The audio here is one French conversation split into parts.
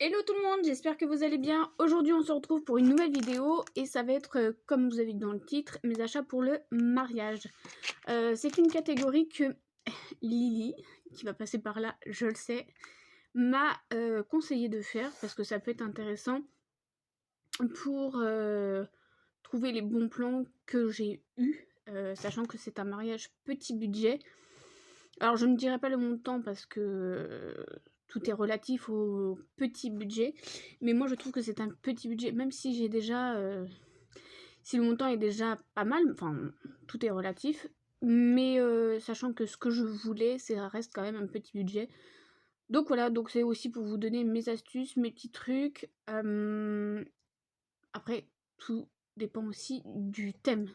Hello tout le monde, j'espère que vous allez bien. Aujourd'hui on se retrouve pour une nouvelle vidéo et ça va être, comme vous avez vu dans le titre, mes achats pour le mariage. C'est une catégorie que Lily, qui va passer par là, je le sais, m'a conseillé de faire parce que ça peut être intéressant pour trouver les bons plans que j'ai eus, sachant que c'est un mariage petit budget. Alors je ne dirai pas le montant parce que tout est relatif au petit budget, mais moi je trouve que c'est un petit budget, même si j'ai déjà, si le montant est déjà pas mal, enfin tout est relatif, mais sachant que ce que je voulais, ça reste quand même un petit budget. Donc voilà, donc c'est aussi pour vous donner mes astuces, mes petits trucs. Après, tout dépend aussi du thème.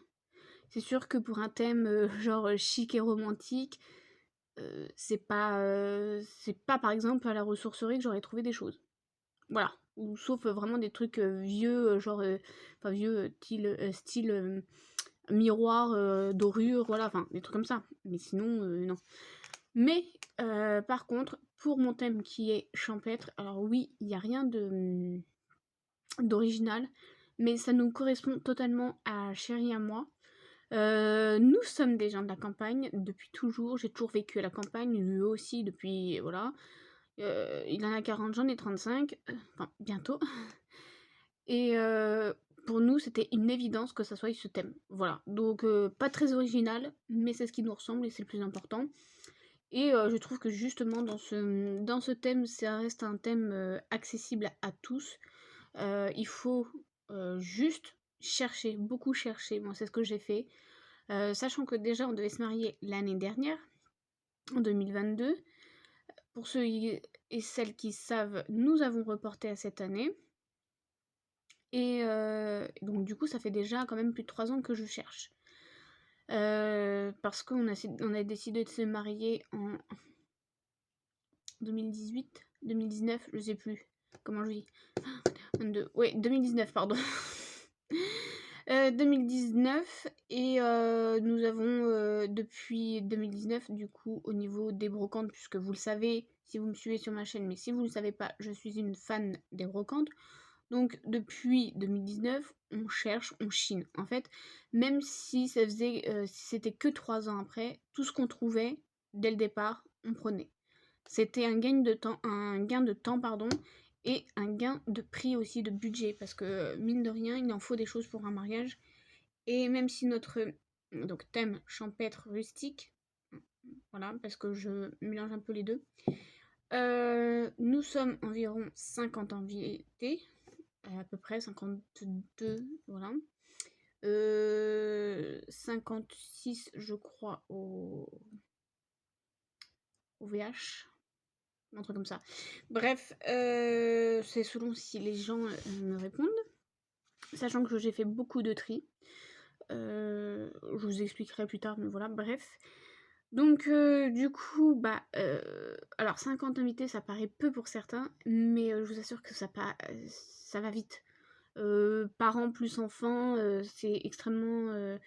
C'est sûr que pour un thème genre chic et romantique, c'est pas par exemple à la ressourcerie que j'aurais trouvé des choses. Voilà. Ou sauf vraiment des trucs vieux, genre, enfin vieux, style miroir, dorure, voilà, enfin des trucs comme ça. Mais sinon, non. Mais par contre, pour mon thème qui est champêtre, alors oui, il n'y a rien d'original, mais ça nous correspond totalement à Chérie à moi. Nous sommes des gens de la campagne depuis toujours, j'ai toujours vécu à la campagne, lui aussi depuis, voilà. Il en a 40, j'en ai 35, enfin bientôt. Et pour nous, c'était une évidence que ça soit ce thème. Voilà, donc pas très original, mais c'est ce qui nous ressemble et c'est le plus important. Et je trouve que justement dans ce thème, ça reste un thème accessible à tous. Il faut juste chercher, beaucoup chercher, moi c'est ce que j'ai fait. Sachant que déjà on devait se marier l'année dernière, en 2022. Pour ceux et celles qui savent, nous avons reporté à cette année. Et donc du coup ça fait déjà quand même plus de 3 ans que je cherche. Parce qu'on a décidé de se marier en 2018, 2019, je sais plus comment je dis. 22, ouais, 2019, pardon. 2019 et nous avons depuis 2019 du coup au niveau des brocantes, puisque vous le savez si vous me suivez sur ma chaîne, mais si vous ne le savez pas, je suis une fan des brocantes. Donc depuis 2019, on cherche, on chine. En fait, même si ça faisait, si c'était que 3 ans après, tout ce qu'on trouvait dès le départ, on prenait. C'était un gain de temps, pardon, et un gain de prix aussi, de budget, parce que mine de rien, il en faut des choses pour un mariage. Et même si notre donc thème champêtre rustique, voilà, parce que je mélange un peu les deux, nous sommes environ 50 invités, à peu près 52, voilà. 56 je crois au VH, un truc comme ça. Bref, c'est selon si les gens me répondent. Sachant que j'ai fait beaucoup de tri. Je vous expliquerai plus tard, mais voilà, bref. Donc du coup, alors 50 invités, ça paraît peu pour certains, mais je vous assure que ça va vite. Parents plus enfants, c'est extrêmement...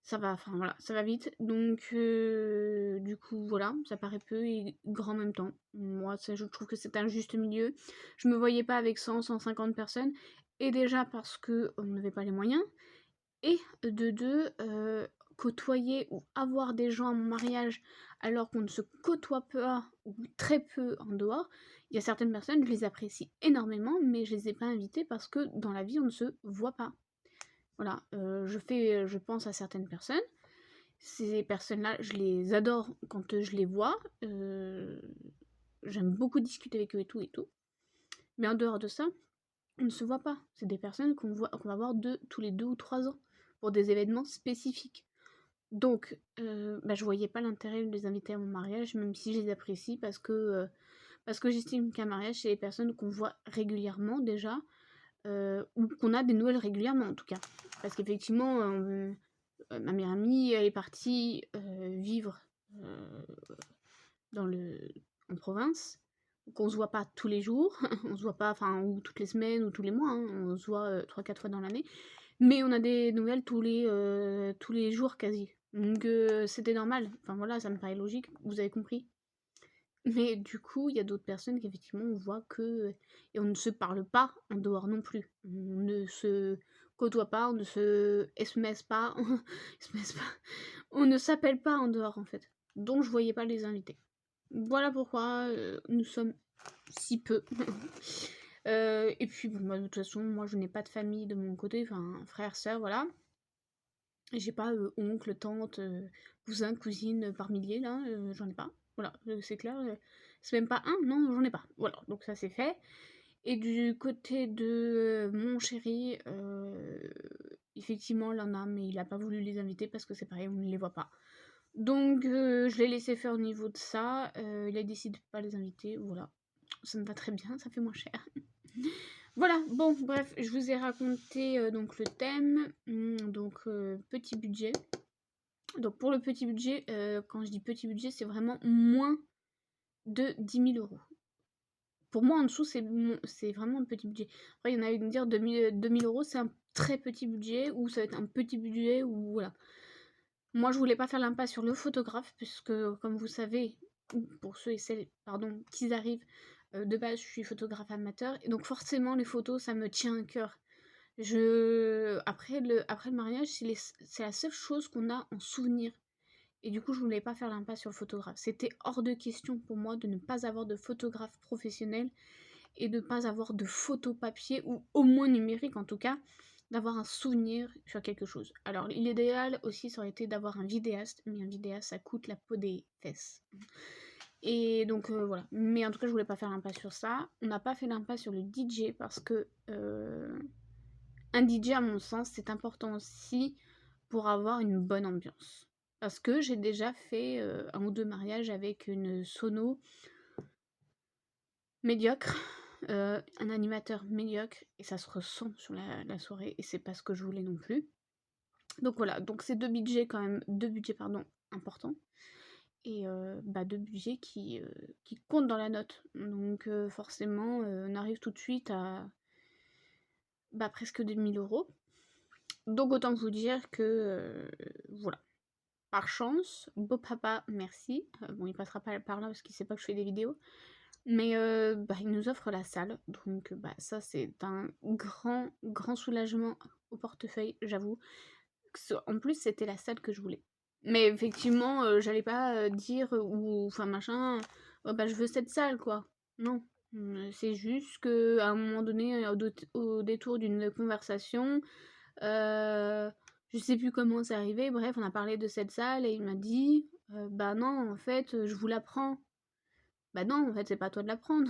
ça va, enfin voilà, ça va vite. Donc du coup, voilà, ça paraît peu et grand en même temps. Moi, je trouve que c'est un juste milieu. Je me voyais pas avec 100-150 personnes. Et déjà parce que on n'avait pas les moyens. Et de deux, côtoyer ou avoir des gens à mon mariage alors qu'on ne se côtoie pas ou très peu en dehors, il y a certaines personnes, je les apprécie énormément, mais je les ai pas invitées parce que dans la vie, on ne se voit pas. Voilà, je pense à certaines personnes. Ces personnes-là, je les adore quand je les vois. J'aime beaucoup discuter avec eux et tout et tout. Mais en dehors de ça, on ne se voit pas. C'est des personnes qu'on va voir tous les 2 ou 3 ans pour des événements spécifiques. Donc, je voyais pas l'intérêt de les inviter à mon mariage, même si je les apprécie, parce que j'estime qu'un mariage, c'est les personnes qu'on voit régulièrement déjà, ou qu'on a des nouvelles régulièrement en tout cas. Parce qu'effectivement, ma meilleure amie, elle est partie vivre en province. Donc on se voit pas tous les jours, on se voit pas, enfin, ou toutes les semaines, ou tous les mois, hein, on se voit 3-4 fois dans l'année. Mais on a des nouvelles tous les jours quasi. Donc c'était normal, enfin voilà, ça me paraît logique, vous avez compris. Mais du coup, il y a d'autres personnes qu'effectivement on voit que et on ne se parle pas en dehors non plus. On ne se côtoie pas, on ne se SMS pas, SMS pas, on ne s'appelle pas en dehors en fait. Donc je voyais pas les invités. Voilà pourquoi nous sommes si peu. Et puis bon, bah, de toute façon, moi je n'ai pas de famille de mon côté, enfin frère, sœur, voilà. J'ai pas oncle, tante, cousin, cousine par milliers là, j'en ai pas. Voilà, c'est clair. C'est même pas un, non, j'en ai pas. Voilà, donc ça c'est fait. Et du côté de mon chéri, effectivement, il en a, mais il a pas voulu les inviter parce que c'est pareil, on ne les voit pas. Donc je l'ai laissé faire au niveau de ça. Il a décidé de pas les inviter, voilà. Ça me va très bien, ça fait moins cher. Voilà, bon, bref, je vous ai raconté donc le thème, donc petit budget. Donc pour le petit budget, quand je dis petit budget, c'est vraiment moins de 10 000 euros. Pour moi, en dessous, c'est vraiment un petit budget. Après, il y en a qui vont me dire 2000 euros, c'est un très petit budget, ou ça va être un petit budget, ou voilà. Moi, je voulais pas faire l'impasse sur le photographe, puisque, comme vous savez, pour ceux et celles, pardon, qui arrivent, de base, je suis photographe amateur, et donc forcément, les photos, ça me tient à cœur. Après le mariage, c'est la seule chose qu'on a en souvenir. Et du coup, je voulais pas faire l'impasse sur le photographe. C'était hors de question pour moi de ne pas avoir de photographe professionnel et de ne pas avoir de photo papier, ou au moins numérique en tout cas, d'avoir un souvenir sur quelque chose. Alors l'idéal aussi, ça aurait été d'avoir un vidéaste, mais un vidéaste, ça coûte la peau des fesses. Et donc voilà. Mais en tout cas, je voulais pas faire l'impasse sur ça. On n'a pas fait l'impasse sur le DJ parce que un DJ, à mon sens, c'est important aussi pour avoir une bonne ambiance. Parce que j'ai déjà fait un ou deux mariages avec une sono médiocre, un animateur médiocre, et ça se ressent sur la soirée, et c'est pas ce que je voulais non plus. Donc voilà, donc c'est deux budgets quand même, importants, et deux budgets qui comptent dans la note. Donc forcément, on arrive tout de suite à presque 2000 euros. Donc autant vous dire que voilà. Par chance, beau papa, merci. Bon, il passera pas par là parce qu'il sait pas que je fais des vidéos. Mais il nous offre la salle. Donc ça, c'est un grand soulagement au portefeuille, j'avoue. En plus, c'était la salle que je voulais. Mais effectivement, j'allais pas dire, ou enfin machin, je veux cette salle, quoi. Non. C'est juste qu'à un moment donné, au détour d'une conversation, je sais plus comment c'est arrivé, bref, on a parlé de cette salle et il m'a dit bah non, en fait, je vous la prends. Bah non, en fait, c'est pas à toi de la prendre.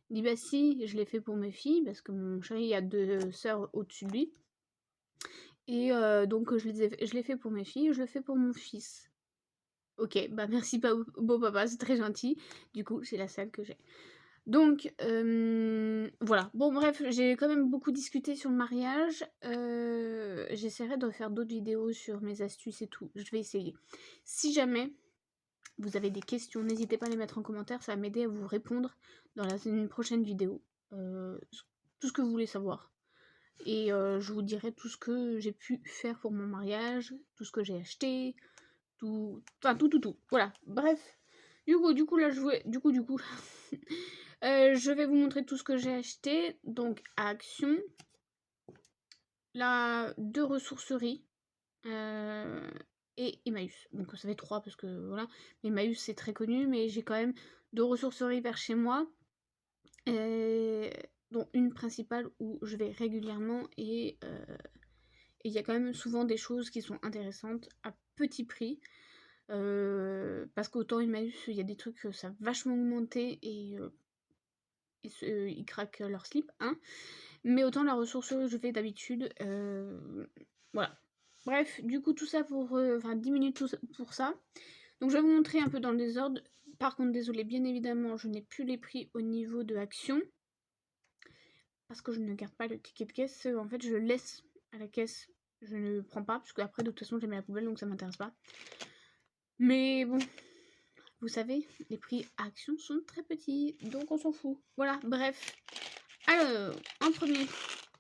Il dit bah si, je l'ai fait pour mes filles, parce que mon chéri a deux sœurs au-dessus de lui. Et donc je l'ai fait pour mes filles, je le fais pour mon fils. Ok, bah merci beau papa, c'est très gentil. Du coup, c'est la salle que j'ai. Donc, voilà. Bon, bref, j'ai quand même beaucoup discuté sur le mariage. J'essaierai de faire d'autres vidéos sur mes astuces et tout. Je vais essayer. Si jamais vous avez des questions, n'hésitez pas à les mettre en commentaire. Ça va m'aider à vous répondre dans une prochaine vidéo. Tout ce que vous voulez savoir. Et je vous dirai tout ce que j'ai pu faire pour mon mariage, tout ce que j'ai acheté, tout. Enfin, tout. Voilà. Bref. Du coup, là, je vais vous montrer tout ce que j'ai acheté. Donc, à Action, là, 2 ressourceries et Emmaüs. Donc, ça fait 3 parce que voilà. Emmaüs, c'est très connu, mais j'ai quand même 2 ressourceries vers chez moi. Dont une principale où je vais régulièrement, et il y a quand même souvent des choses qui sont intéressantes à petit prix. Parce qu'autant Emmaüs, il y a des trucs, ça a vachement augmenté, et ils craquent leur slip, hein. Mais autant la ressourcerie que je fais d'habitude, voilà. Bref, du coup, tout ça pour 10 minutes pour ça. Donc, je vais vous montrer un peu dans le désordre. Par contre, désolé, bien évidemment, je n'ai plus les prix au niveau de Action. Parce que je ne garde pas le ticket de caisse. En fait, je le laisse à la caisse. Je ne prends pas, parce qu'après, de toute façon, je les mets à la poubelle, donc ça m'intéresse pas. Mais bon, vous savez, les prix à Action sont très petits, donc on s'en fout. Voilà, bref. Alors, en premier,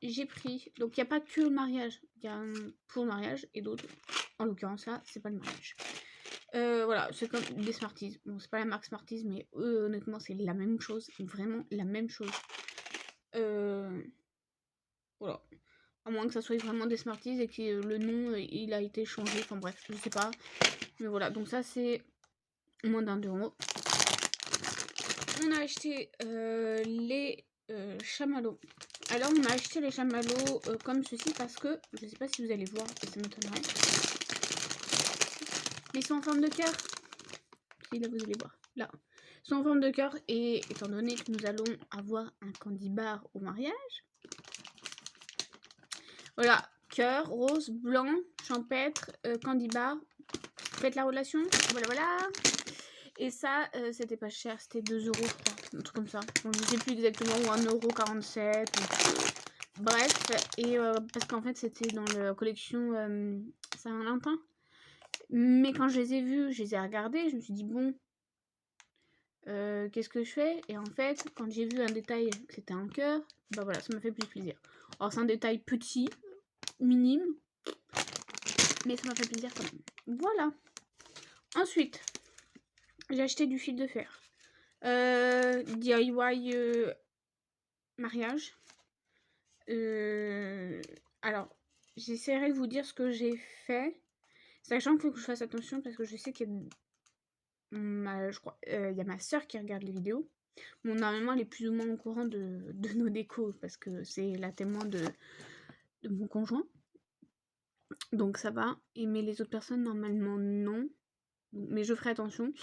j'ai pris... Donc, il n'y a pas que le mariage. Il y a un pour le mariage et d'autres. En l'occurrence, là, c'est pas le mariage. Voilà, c'est comme des Smarties. Bon, c'est pas la marque Smarties, mais eux, honnêtement, c'est la même chose. Vraiment la même chose. Voilà. À moins que ça soit vraiment des Smarties et que le nom, il a été changé. Enfin bref, je sais pas. Mais voilà, donc ça, c'est moins d'1 €. On a acheté les chamallows. Alors, on a acheté les chamallows comme ceci parce que, je sais pas si vous allez voir, ça m'étonnerait. Mais ils sont en forme de cœur. Si, là, vous allez voir. Là. Ils sont en forme de cœur et étant donné que nous allons avoir un candy bar au mariage. Voilà, cœur, rose, blanc, champêtre, candy bar. Faites la relation. Voilà, voilà. Et ça, c'était pas cher, c'était 2 €, je crois. Un truc comme ça. Bon, je sais plus exactement, ou 1,47 €. Bref, et parce qu'en fait, c'était dans la collection Saint-Valentin. Mais quand je les ai vus, je les ai regardés, je me suis dit, bon, qu'est-ce que je fais? Et en fait, quand j'ai vu un détail que c'était un cœur, bah voilà, ça m'a fait plus plaisir. Alors, c'est un détail petit, minime, mais ça m'a fait plaisir quand même. Voilà. Ensuite, j'ai acheté du fil de fer. DIY mariage. Alors, j'essaierai de vous dire ce que j'ai fait. Sachant qu'il faut que je fasse attention parce que je sais qu'il y a il y a ma soeur qui regarde les vidéos. Bon, normalement, elle est plus ou moins au courant de nos décos parce que c'est la témoin de mon conjoint. Donc ça va. Mais les autres personnes, normalement, non. Mais je ferai attention.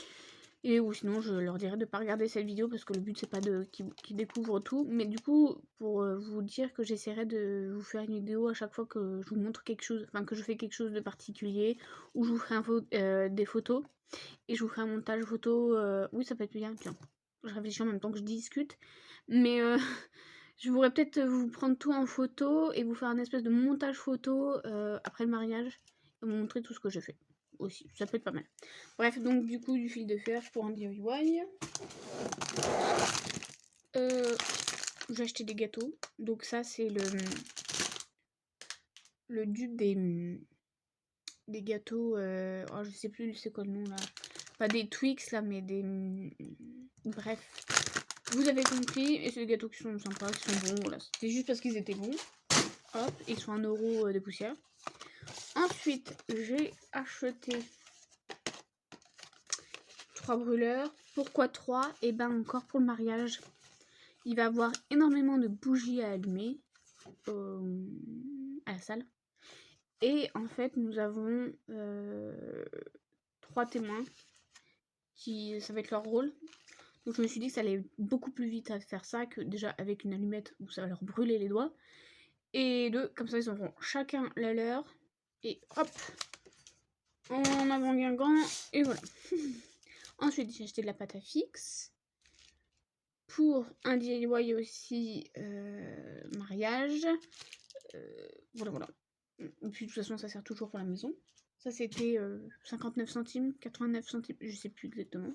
Et ou sinon, je leur dirai de ne pas regarder cette vidéo parce que le but, c'est pas qu'ils découvrent tout. Mais du coup, pour vous dire que j'essaierai de vous faire une vidéo à chaque fois que je vous montre quelque chose, enfin que je fais quelque chose de particulier, ou je vous ferai des photos. Et je vous ferai un montage photo. Oui, ça peut être bien. Tiens, je réfléchis en même temps que je discute. Mais je pourrais peut-être vous prendre tout en photo et vous faire un espèce de montage photo après le mariage et vous montrer tout ce que j'ai fait. Aussi, ça peut être pas mal. Bref, donc du coup, du fil de fer pour un DIY. J'ai acheté des gâteaux. Donc ça, c'est le dupe des gâteaux. Oh, je sais plus c'est quoi le nom là. Pas des Twix là, mais des... Bref. Vous avez compris. Et c'est des gâteaux qui sont sympas, qui sont bons. Voilà. C'était juste parce qu'ils étaient bons. Hop, ils sont 1 € des poussières. Ensuite, j'ai acheté 3 brûleurs. Pourquoi 3? Et ben encore pour le mariage. Il va y avoir énormément de bougies à allumer à la salle. Et en fait, nous avons 3 témoins qui, ça va être leur rôle. Donc je me suis dit que ça allait beaucoup plus vite à faire ça que déjà avec une allumette où ça va leur brûler les doigts. Et comme ça ils auront chacun la leur. Et hop, en avant Guingamp, et voilà. Ensuite j'ai acheté de la pâte à fixe. Pour un DIY aussi mariage. Voilà. Et puis de toute façon ça sert toujours pour la maison. Ça c'était 59 centimes, 89 centimes, je sais plus exactement.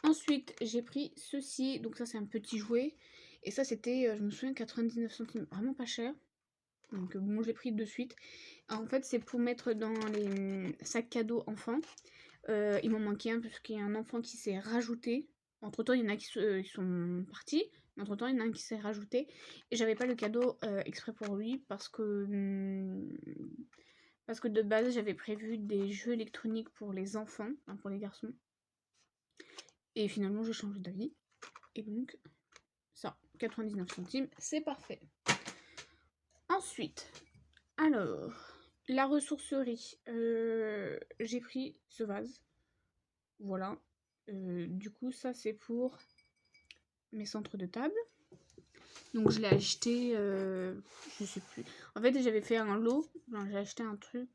Ensuite, j'ai pris ceci. Donc ça, c'est un petit jouet. Et ça, c'était, je me souviens, 99 centimes. Vraiment pas cher. Donc bon, je l'ai pris de suite. Alors, en fait, c'est pour mettre dans les sacs cadeaux enfants. Il m'en manquait un parce qu'il y a un enfant qui s'est rajouté. Entre temps, il y en a qui sont partis. Mais entre temps, il y en a un qui s'est rajouté. Et j'avais pas le cadeau exprès pour lui parce que de base, j'avais prévu des jeux électroniques pour les enfants, enfin pour les garçons. Et finalement, j'ai changé d'avis. Et donc, ça, 99 centimes, c'est parfait. Ensuite, alors, la ressourcerie. J'ai pris ce vase. Voilà. Du coup, ça, c'est pour mes centres de table. Donc, je l'ai acheté, je sais plus. En fait, j'avais fait un lot. Enfin, j'ai acheté un truc.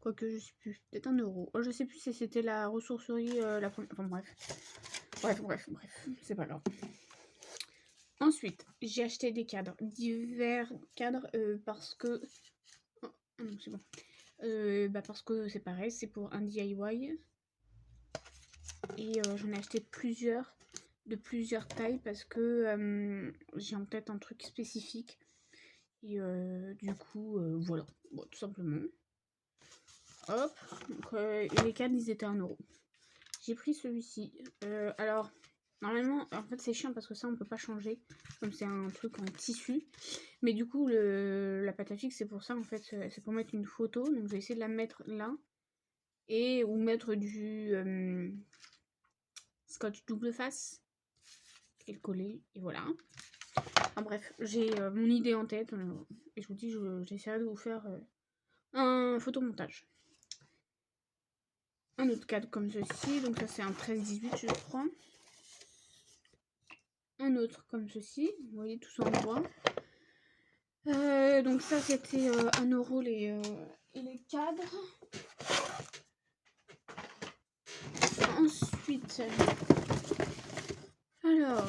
Quoique, je sais plus. Peut-être 1 €. Oh, je sais plus si c'était la ressourcerie, la première. Enfin, bref. C'est pas grave. Ensuite, j'ai acheté des cadres, divers cadres, parce que... Oh, non, c'est bon. Parce que c'est pareil, c'est pour un DIY. Et j'en ai acheté plusieurs, de plusieurs tailles, parce que j'ai en tête un truc spécifique. Et du coup, voilà, bon, tout simplement. Hop. Donc, les cadres, ils étaient 1 €. J'ai pris celui-ci. Alors, normalement, en fait, c'est chiant parce que ça, on peut pas changer. Comme c'est un truc en tissu. Mais du coup, la pâte à fixe, c'est pour ça, en fait. C'est pour mettre une photo. Donc, je vais essayer de la mettre là. Ou mettre du scotch double face. Et le coller. Et voilà. Enfin, bref, j'ai mon idée en tête. Et je vous dis, j'essaierai de vous faire un photomontage. Un autre cadre comme ceci. Donc, ça, c'est un 13-18, je crois. Un autre comme ceci, vous voyez, tous en bois. Donc ça c'était 1 € les cadres. Ensuite, alors,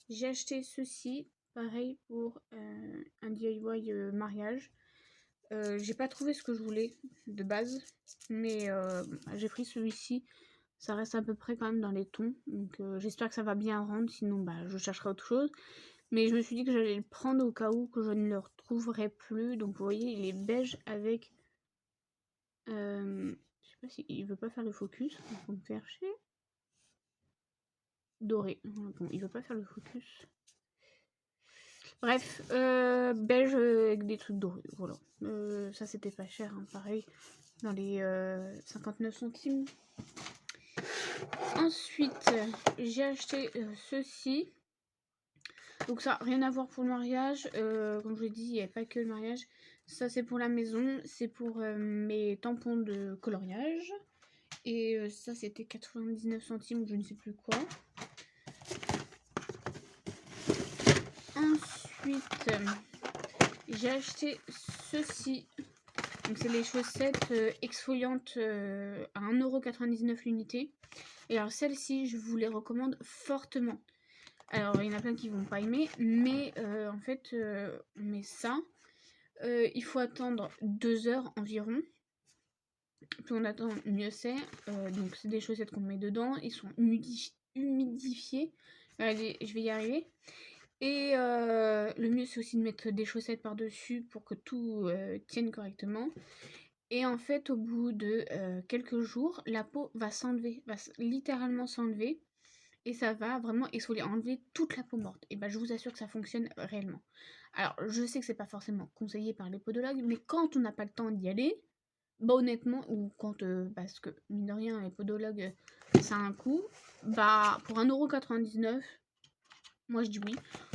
j'ai acheté ceci, pareil pour un DIY mariage. J'ai pas trouvé ce que je voulais de base, mais j'ai pris celui-ci. Ça reste à peu près quand même dans les tons, donc j'espère que ça va bien rendre, sinon je chercherai autre chose. Mais je me suis dit que j'allais le prendre au cas où que je ne le retrouverai plus. Donc vous voyez, il est beige avec... je sais pas s'il veut pas faire le focus. Il faut me chercher. Doré. Bon, il veut pas faire le focus. Bref, beige avec des trucs dorés. Voilà. Ça c'était pas cher, hein, pareil. Dans les 59 centimes. Ensuite, j'ai acheté ceci. Donc ça, rien à voir pour le mariage. Comme je l'ai dit, il n'y a pas que le mariage. Ça, c'est pour la maison. C'est pour mes tampons de coloriage. Et ça, c'était 99 centimes ou je ne sais plus quoi. Ensuite, j'ai acheté ceci. Donc c'est les chaussettes exfoliantes à 1,99 € l'unité. Et alors celles-ci, je vous les recommande fortement. Alors, il y en a plein qui vont pas aimer, mais en fait, on met ça. Il faut attendre 2 heures environ. Plus on attend, mieux c'est. Donc, c'est des chaussettes qu'on met dedans. Ils sont humidifiés. Allez, je vais y arriver. Et le mieux, c'est aussi de mettre des chaussettes par-dessus pour que tout tienne correctement. Et en fait, au bout de quelques jours, la peau va s'enlever, littéralement s'enlever. Et ça va vraiment exfolier, enlever toute la peau morte. Et je vous assure que ça fonctionne réellement. Alors, je sais que c'est pas forcément conseillé par les podologues, mais quand on n'a pas le temps d'y aller, honnêtement, ou quand, parce que mine de rien, les podologues, ça a un coût, pour 1,99 €, moi je dis oui.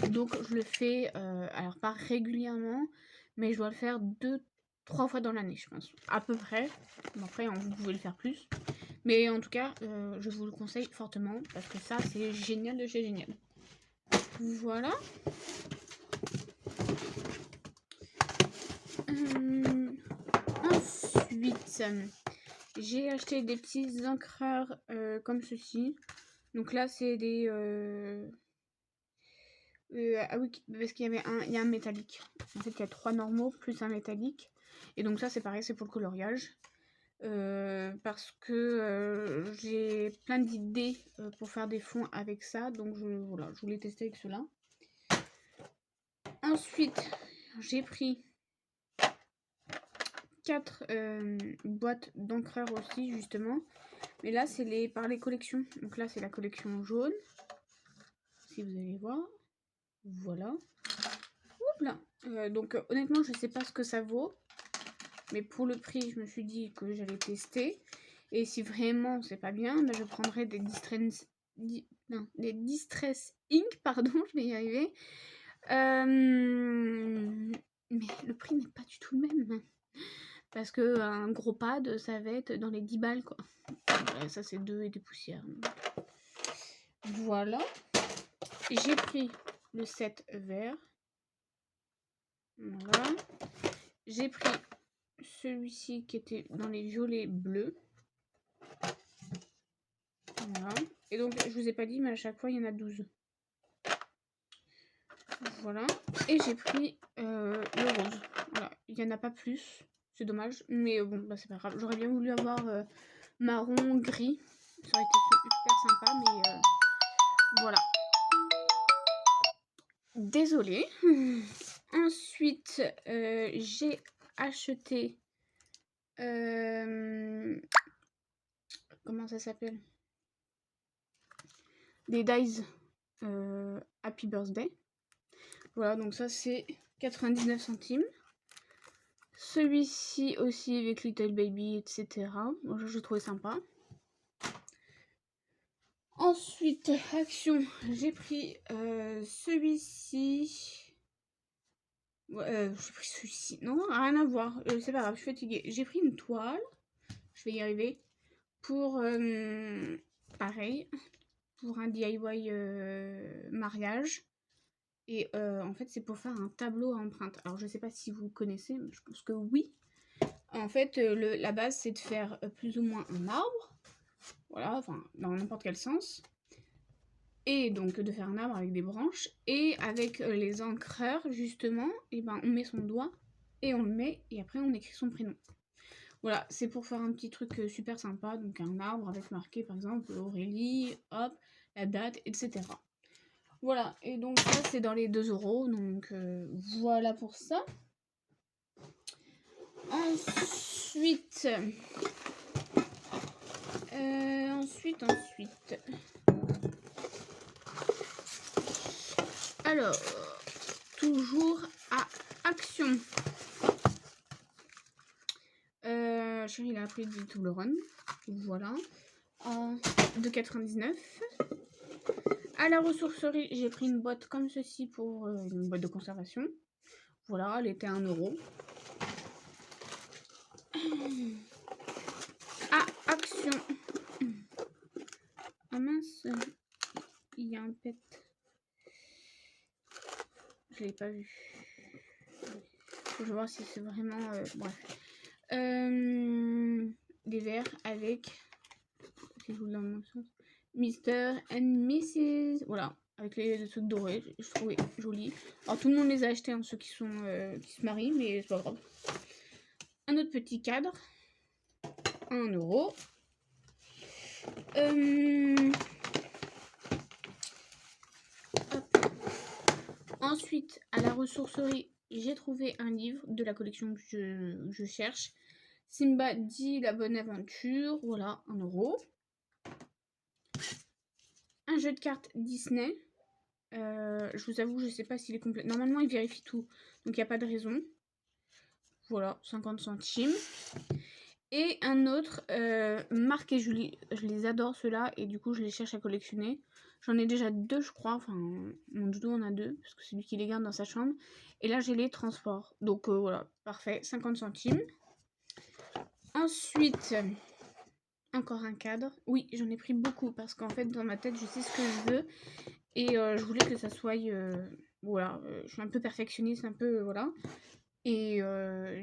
Donc je le fais, alors pas régulièrement, mais je dois le faire 2-3 fois dans l'année, je pense, à peu près. Bon, après, vous pouvez le faire plus. Mais en tout cas, je vous le conseille fortement parce que ça, c'est génial de chez génial. Voilà. Ensuite, j'ai acheté des petits encreurs comme ceci. Donc là, c'est des... ah oui, parce qu'il y avait il y a un métallique. En fait, il y a 3 normaux plus un métallique. Et donc ça, c'est pareil, c'est pour le coloriage. Parce que j'ai plein d'idées pour faire des fonds avec ça. Donc voilà, je voulais tester avec cela. Ensuite, j'ai pris 4 boîtes d'encreurs aussi, justement. Mais là, c'est par les collections. Donc là, c'est la collection jaune. Si vous allez voir. Voilà. Oups là. Donc honnêtement, je sais pas ce que ça vaut. Mais pour le prix, je me suis dit que j'allais tester. Et si vraiment c'est pas bien, je prendrai des Distress Ink, pardon, je vais y arriver. Mais le prix n'est pas du tout le même. Parce que un gros pad, ça va être dans les 10 balles, quoi. Ça, c'est 2 et des poussières. Voilà. J'ai pris le set vert. Voilà. J'ai pris celui-ci qui était dans les violets bleus. Voilà. Et donc, je vous ai pas dit, mais à chaque fois, il y en a 12. Voilà. Et j'ai pris le rose. Voilà. Il n'y en a pas plus. C'est dommage. Mais bon, c'est pas grave. J'aurais bien voulu avoir marron, gris. Ça aurait été super sympa, mais voilà. Désolée. Ensuite, j'ai acheté Comment ça s'appelle? Des dies Happy Birthday. Voilà, donc ça c'est 99 centimes. Celui-ci aussi avec Little Baby, etc. Bon, je trouvais sympa. Ensuite, Action, j'ai pris celui-ci. Ouais, j'ai pris celui-ci. Non, rien à voir. C'est pas grave, je suis fatiguée. J'ai pris une toile. Je vais y arriver. Pour, pareil, pour un DIY mariage. Et en fait, c'est pour faire un tableau à empreintes. Alors, je sais pas si vous connaissez, mais je pense que oui. En fait, la base, c'est de faire plus ou moins un arbre. Voilà, enfin, dans n'importe quel sens. Et donc, de faire un arbre avec des branches. Et avec les encreurs, justement, et ben, on met son doigt et on le met. Et après, on écrit son prénom. Voilà, c'est pour faire un petit truc super sympa. Donc, un arbre avec marqué, par exemple, Aurélie, hop, la date, etc. Voilà, et donc ça, c'est dans les 2 €. Donc, voilà pour ça. Ensuite, alors, toujours à Action. Chérie, il a appris du Toblerone. Voilà. De 99. À la ressourcerie, j'ai pris une boîte comme ceci pour une boîte de conservation. Voilà, elle était à 1 €. À Action. Ah mince, il y a un pet. Je l'ai pas vu. Faut voir si c'est vraiment... bref. Des verres avec... Si je vous le donne dans le sens. Mr. and Mrs. Voilà. Avec les trucs dorés. Je trouvais joli. Alors tout le monde les a achetés, hein, ceux qui sont qui se marient, mais c'est pas grave. Un autre petit cadre. 1 €. Ensuite, à la ressourcerie, j'ai trouvé un livre de la collection que je cherche. Simba dit la bonne aventure. Voilà, 1 €. Un jeu de cartes Disney. Je vous avoue, je sais pas s'il est complet. Normalement, il vérifie tout. Donc, il n'y a pas de raison. Voilà, 50 centimes. Et un autre, Marc et Julie. Je les adore, ceux-là. Et du coup, je les cherche à collectionner. J'en ai déjà 2, je crois. Enfin, mon doudou en a 2. Parce que c'est lui qui les garde dans sa chambre. Et là, j'ai les transports. Donc, voilà, parfait. 50 centimes. Ensuite, encore un cadre. Oui, j'en ai pris beaucoup. Parce qu'en fait, dans ma tête, je sais ce que je veux. Et je voulais que ça soit... voilà, je suis un peu perfectionniste, un peu... voilà. Et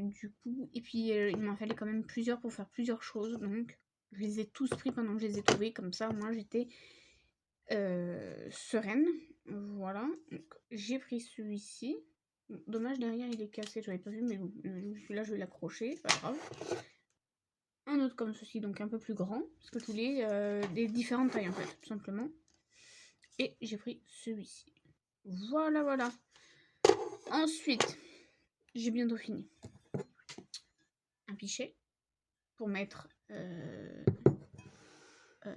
du coup... Et puis, il m'en fallait quand même plusieurs pour faire plusieurs choses. Donc, je les ai tous pris pendant que je les ai trouvés. Comme ça, moi, j'étais sereine. Voilà. Donc, j'ai pris celui-ci. Bon, dommage, derrière, il est cassé. Je l'avais pas vu, mais bon, celui-là, je vais l'accrocher. C'est pas grave. Un autre comme ceci, donc un peu plus grand. Parce que tous les... des différentes tailles, en fait, tout simplement. Et j'ai pris celui-ci. Voilà, voilà. Ensuite, j'ai bientôt fini. Un pichet pour mettre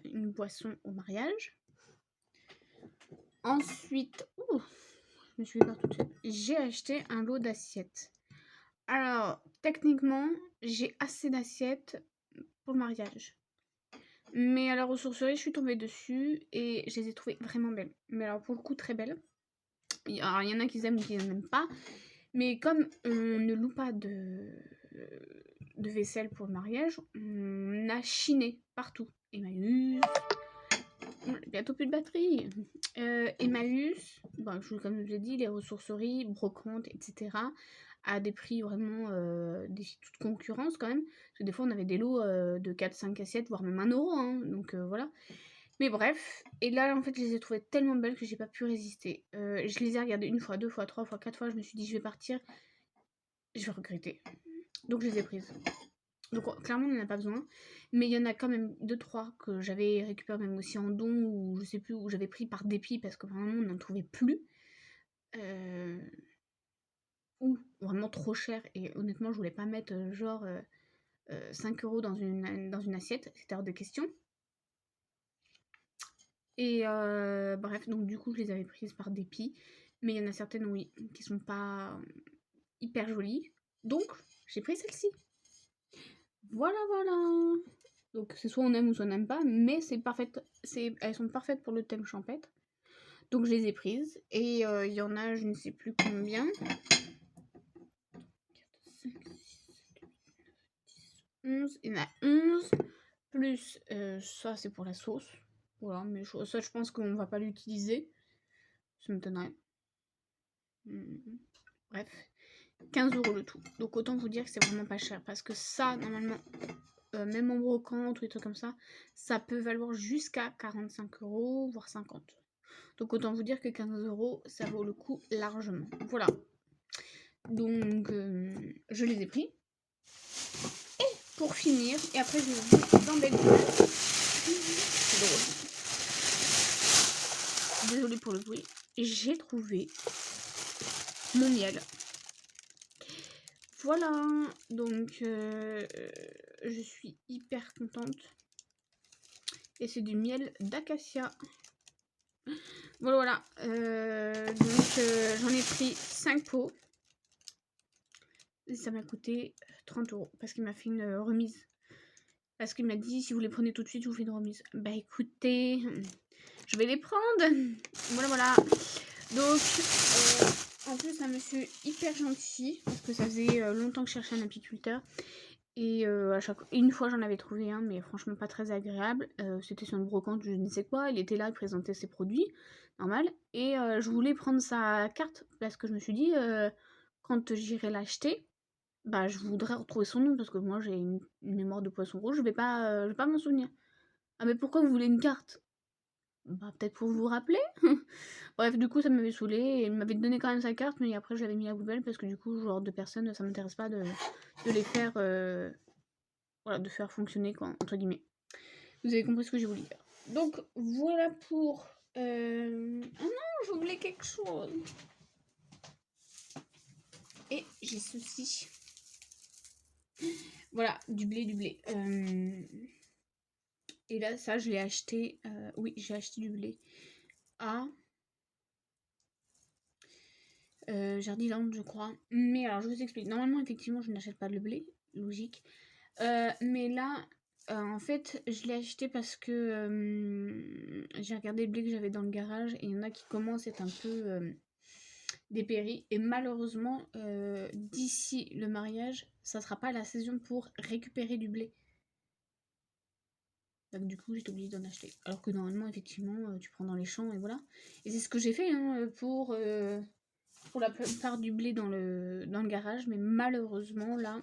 une boisson au mariage. Ensuite, je me suis fait toute seule. J'ai acheté un lot d'assiettes. Alors, techniquement, j'ai assez d'assiettes pour le mariage. Mais à la ressourcerie, je suis tombée dessus et je les ai trouvées vraiment belles. Mais alors, pour le coup, très belles. Alors, il y en a qui aiment ou qui n'aiment pas. Mais comme on ne loue pas de vaisselle pour le mariage, on a chiné partout. Emmaüs, bientôt plus de batterie. Emmaüs, bon, comme je vous ai dit, les ressourceries, brocantes, etc. à des prix vraiment défient toute concurrence quand même. Parce que des fois, on avait des lots de 4-5 assiettes, voire même 1 €. Hein, donc voilà. Mais bref, et là en fait je les ai trouvées tellement belles que j'ai pas pu résister. Je les ai regardées 1 fois, 2 fois, 3 fois, 4 fois, je me suis dit je vais partir, je vais regretter. Donc je les ai prises. Donc clairement on n'en a pas besoin, mais il y en a quand même 2-3 que j'avais récupéré même aussi en don ou je sais plus, où j'avais pris par dépit parce que vraiment on n'en trouvait plus. Ou vraiment trop cher et honnêtement je voulais pas mettre genre 5 € dans une assiette, c'était hors de question. Et bref, donc du coup, je les avais prises par dépit. Mais il y en a certaines, oui, qui sont pas hyper jolies. Donc, j'ai pris celle-ci. Voilà, voilà. Donc, c'est soit on aime ou soit on n'aime pas, mais elles sont parfaites pour le thème champêtre. Donc, je les ai prises. Et il y en a, je ne sais plus combien. 11. Il y en a 11. Plus, ça, c'est pour la sauce. Voilà, mais ça, je pense qu'on va pas l'utiliser. Ça m'étonnerait. Bref. 15 € le tout. Donc autant vous dire que c'est vraiment pas cher. Parce que ça, normalement, même en brocante ou des trucs comme ça peut valoir jusqu'à 45 €, voire 50. Donc autant vous dire que 15 €, ça vaut le coup largement. Voilà. Donc je les ai pris. Et pour finir, et après je vous embête. Désolée pour le bruit. J'ai trouvé mon miel. Voilà, donc je suis hyper contente. Et c'est du miel d'acacia. Voilà, donc j'en ai pris 5 pots. Et ça m'a coûté 30 € parce qu'il m'a fait une remise. Parce qu'il m'a dit, si vous les prenez tout de suite, je vous fais une remise. Bah écoutez, je vais les prendre. Voilà. Donc, en plus, un monsieur hyper gentil, parce que ça faisait longtemps que je cherchais un apiculteur. Et une fois, j'en avais trouvé un, mais franchement pas très agréable. C'était sur une brocante, je ne sais quoi. Il était là, il présentait ses produits, normal. Et je voulais prendre sa carte, parce que je me suis dit, quand j'irai l'acheter, bah je voudrais retrouver son nom, parce que moi j'ai une mémoire de poisson rouge, je vais pas m'en souvenir. Ah mais pourquoi vous voulez une carte? Bah peut-être pour vous rappeler. Bref, du coup ça m'avait saoulé et il m'avait donné quand même sa carte, mais après je l'avais mis à la poubelle parce que du coup, genre de personnes, ça m'intéresse pas de les faire, voilà, de faire fonctionner quoi, entre guillemets. Vous avez compris ce que j'ai voulu dire. Donc voilà pour... Ah non, j'ai oublié quelque chose. Et j'ai ceci. Voilà, du blé. Et là, ça, je l'ai acheté... oui, j'ai acheté du blé à... Jardiland, je crois. Mais alors, je vous explique. Normalement, effectivement, je n'achète pas de blé. Logique. Mais là, en fait, je l'ai acheté parce que j'ai regardé le blé que j'avais dans le garage. Et il y en a qui commencent à être un peu dépéris. Et malheureusement, d'ici le mariage, ça sera pas la saison pour récupérer du blé. Donc du coup, j'étais obligée d'en acheter. Alors que normalement, effectivement, tu prends dans les champs et voilà. Et c'est ce que j'ai fait hein, pour la plupart du blé dans le garage. Mais malheureusement, là,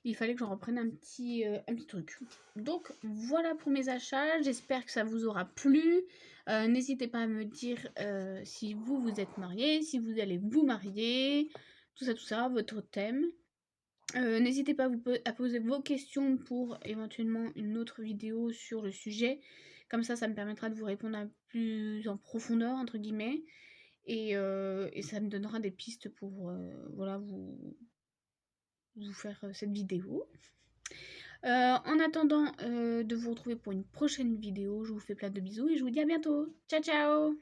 il fallait que j'en reprenne un petit truc. Donc voilà pour mes achats. J'espère que ça vous aura plu. N'hésitez pas à me dire si vous êtes mariés, si vous allez vous marier, tout ça, votre thème. N'hésitez pas à poser vos questions pour éventuellement une autre vidéo sur le sujet. Comme ça me permettra de vous répondre à plus en profondeur, entre guillemets. Et ça me donnera des pistes pour voilà, vous faire cette vidéo. En attendant de vous retrouver pour une prochaine vidéo, je vous fais plein de bisous et je vous dis à bientôt. Ciao ciao!